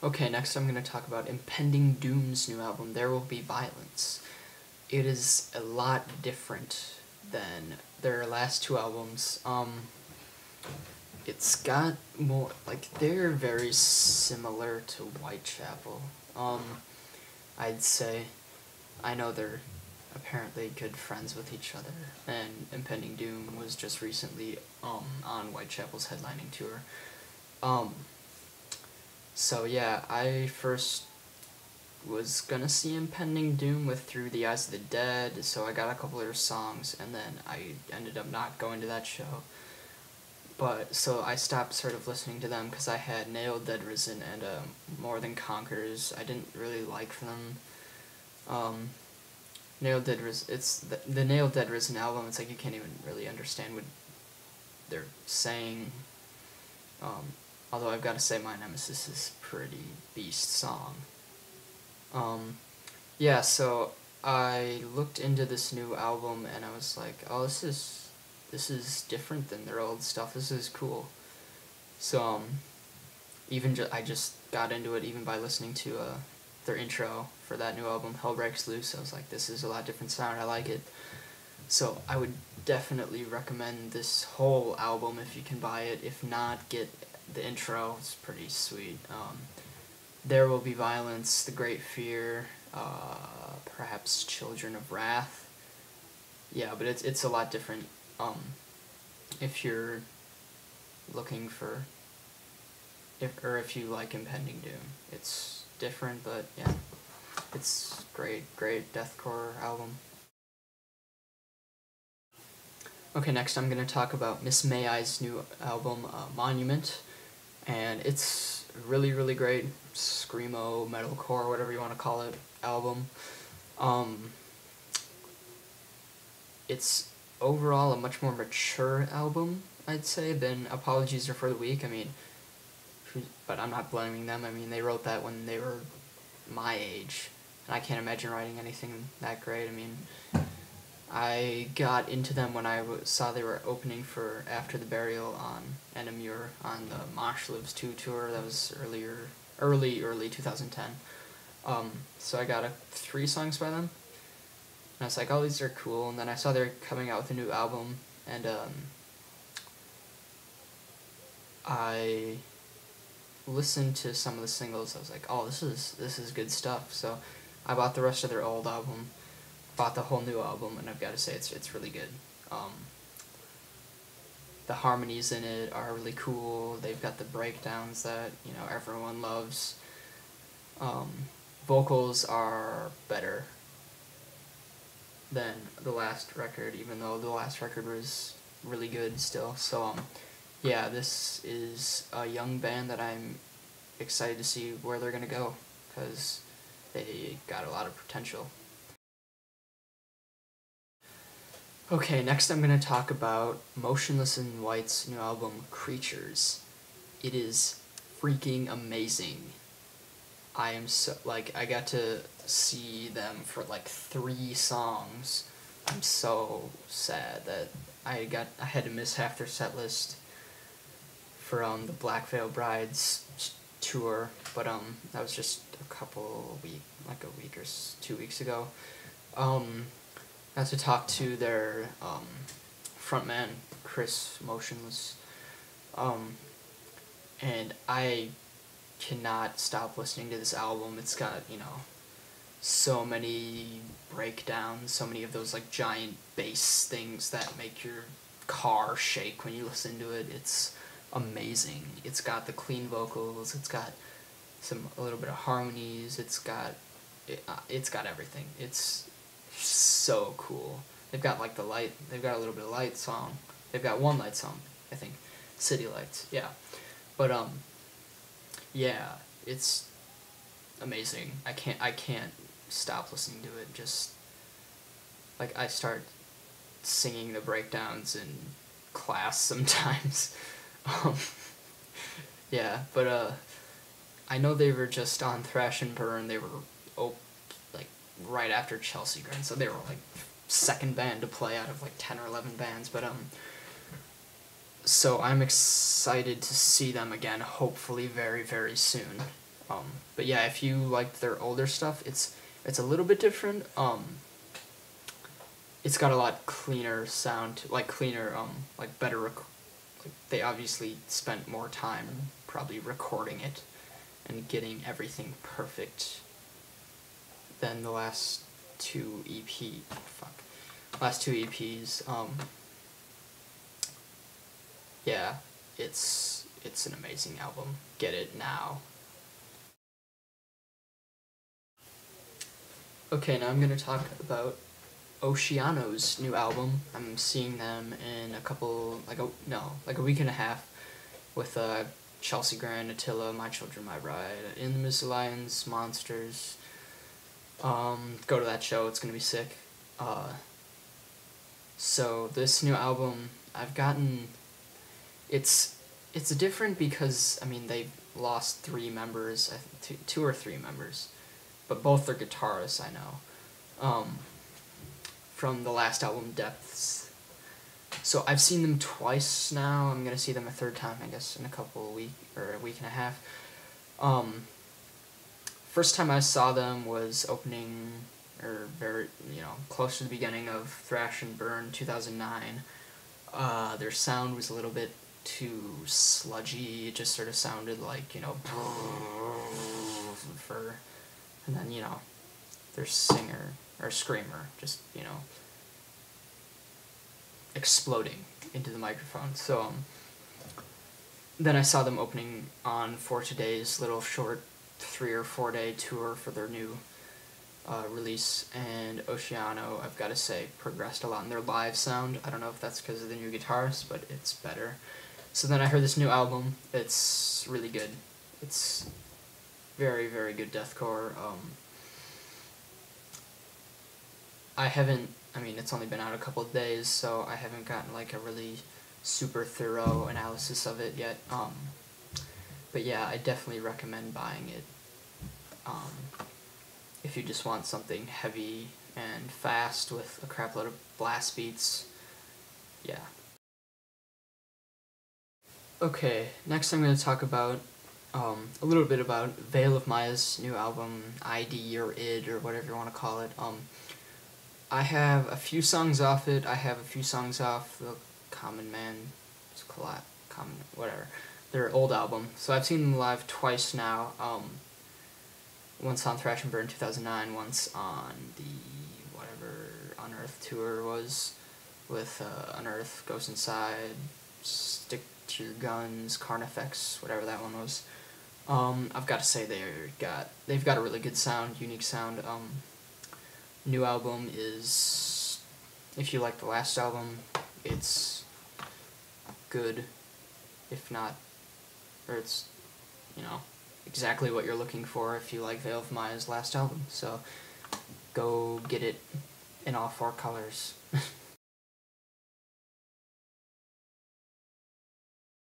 Okay, next I'm going to talk about Impending Doom's new album, There Will Be Violence. It is a lot different than their last two albums. It's got more, like, they're very similar to Whitechapel. I'd say. I know they're apparently good friends with each other, and Impending Doom was just recently on Whitechapel's headlining tour. So yeah, I first was gonna see Impending Doom with Through the Eyes of the Dead, so I got a couple of their songs, and then I ended up not going to that show. But, so I stopped sort of listening to them because I had Nailed Dead Risen and More Than Conquerors. I didn't really like them. Nailed Dead Risen, it's the Nailed Dead Risen album, it's like you can't even really understand what they're saying. Although I've got to say My Nemesis is a pretty beast song. Yeah, so I looked into this new album and I was like, oh, this is different than their old stuff. This is cool. So I just got into it even by listening to their intro for that new album, Hell Breaks Loose. I was like, this is a lot different sound. I like it. So I would definitely recommend this whole album if you can buy it. If not, get the intro. It's pretty sweet. There Will Be Violence, The Great Fear, perhaps Children of Wrath. Yeah, but it's a lot different. If you're looking for, if you like Impending Doom, it's different, but yeah, it's great deathcore album. Okay, next I'm gonna talk about Miss May I's new album, Monument, and it's really great screamo, metalcore, whatever you want to call it, album. It's overall a much more mature album, I'd say, than Apologies Are for the Weak. I mean, but I'm not blaming them. I mean, they wrote that when they were my age, and I can't imagine writing anything that great. I mean, I got into them when I saw they were opening for After the Burial on Enamure on the Mosh Lives 2 tour. That was early 2010. So I got 3 songs by them. And I was like, oh, these are cool. And then I saw they were coming out with a new album, and I listened to some of the singles. I was like, oh, this is good stuff. So I bought the rest of their old album, bought the whole new album, and I've got to say it's really good. The harmonies in it are really cool. They've got the breakdowns that everyone loves. Vocals are better than the last record, even though the last record was really good still. So yeah, this is a young band that I'm excited to see where they're gonna go, because they got a lot of potential. Okay, next I'm gonna talk about Motionless in White's new album, Creatures. It is freaking amazing. I am so, I got to see them for 3 songs. I'm so sad that I had to miss half their set list for the Black Veil Brides tour, but that was just a week or 2 weeks ago. I had to talk to their frontman, Chris Motionless, and I cannot stop listening to this album. It's got, so many breakdowns, so many of those giant bass things that make your car shake when you listen to it. It's amazing. It's got the clean vocals, it's got a little bit of harmonies, it's got everything. It's so cool. They've got they've got a little bit of light song. They've got one light song, I think, City Lights, yeah. But yeah, it's amazing. I can't stop listening to it. Just I start singing the breakdowns in class sometimes. Yeah, but I know they were just on Thrash and Burn. They were right after Chelsea Grin, so they were second band to play out of 10 or 11 bands. But so I'm excited to see them again, hopefully very soon. But yeah, if you liked their older stuff, it's a little bit different. It's got a lot cleaner sound, like cleaner, like better. Like they obviously spent more time probably recording it and getting everything perfect than the last two last two EPs. Yeah, it's an amazing album. Get it now. Okay, now I'm gonna talk about Oceano's new album. I'm seeing them in like a week and a half with Chelsea Grin, Attila, My Children, My Bride, In the Miss Alliance, Monsters. Go to that show. It's gonna be sick. So this new album, I've gotten. It's different because I mean they've lost three members, I think two or three members, but both are guitarists I know. From the last album, Depths. So I've seen them twice now. I'm gonna see them a third time, I guess, in a week and a half. First time I saw them was opening, or very, close to the beginning of Thrash and Burn 2009. Their sound was a little bit too sludgy. It just sort of sounded like, and then, their singer, or screamer, just, exploding into the microphone. So, then I saw them opening on For Today's little short 3 or 4 day tour for their new release, and Oceano, I've got to say, progressed a lot in their live sound. I don't know if that's because of the new guitarist, but it's better. So then I heard this new album. It's really good. It's very, very good deathcore. It's only been out a couple of days, so I haven't gotten like a really super thorough analysis of it yet. But yeah, I definitely recommend buying it. If you just want something heavy and fast with a crap load of blast beats, yeah. Okay, next I'm going to talk about a little bit about Veil of Maya's new album, ID or ID or whatever you want to call it. I have a few songs off it. I have a few songs off the Common Man, whatever, their old album. So I've seen them live twice now. Once on Thrash and Burn 2009, once on the whatever Unearth tour was with Unearth, Ghost Inside, Stick to Your Guns, Carnifex, whatever that one was. I've got to say they've got a really good sound, unique sound. New album is, if you like the last album, it's good, if not, or it's, exactly what you're looking for if you like Veil of Maya's last album. So go get it in all 4 colors.